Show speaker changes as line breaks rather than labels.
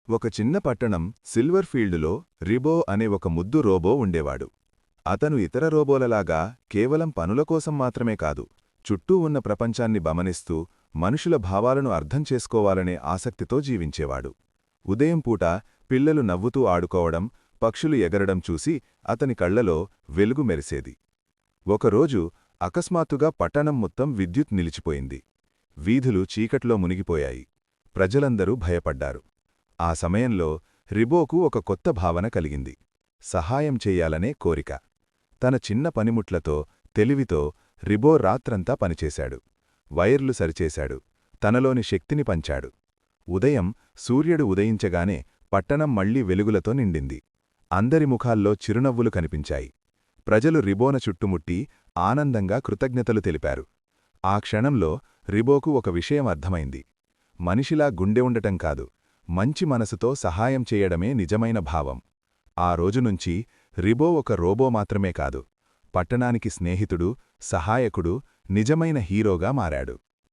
ఒక చిన్న పట్టణం సిల్వర్ ఫీల్డులో రిబో అనే ఒక ముద్దు రోబో ఉండేవాడు. అతను ఇతర రోబోలలాగా కేవలం పనుల కోసం మాత్రమే కాదు, చుట్టూ ఉన్న ప్రపంచాన్ని గమనిస్తూ మనుషుల భావాలను అర్థం చేసుకోవాలనే ఆసక్తితో జీవించేవాడు. ఉదయం పూట పిల్లలు నవ్వుతూ ఆడుకోవడం, పక్షులు ఎగరడం చూసి అతని కళ్లలో వెలుగు మెరిసేది. ఒకరోజు అకస్మాత్తుగా పట్టణం మొత్తం విద్యుత్ నిలిచిపోయింది. వీధులు చీకట్లో మునిగిపోయాయి. ప్రజలందరూ భయపడ్డారు. ఆ సమయంలో రిబోకు ఒక కొత్త భావన కలిగింది. సహాయం చెయ్యాలనే కోరిక. తన చిన్న పనిముట్లతో, తెలివితో రిబో రాత్రంతా పనిచేశాడు. వైర్లు సరిచేశాడు. తనలోని శక్తిని పంచాడు. ఉదయం సూర్యుడు ఉదయించగానే పట్టణం మళ్లీ వెలుగులతో నిండింది. అందరి ముఖాల్లో చిరునవ్వులు కనిపించాయి. ప్రజలు రిబోన చుట్టుముట్టి ఆనందంగా కృతజ్ఞతలు తెలిపారు. ఆ క్షణంలో రిబోకు ఒక విషయం అర్థమైంది. మనిషిలా గుండె ఉండటం కాదు, మంచి మనసుతో సహాయం చేయడమే నిజమైన భావం. ఆ రోజునుంచి రిబో ఒక రోబో మాత్రమే కాదు, పట్టణానికి స్నేహితుడు, సహాయకుడు, నిజమైన హీరోగా మారాడు.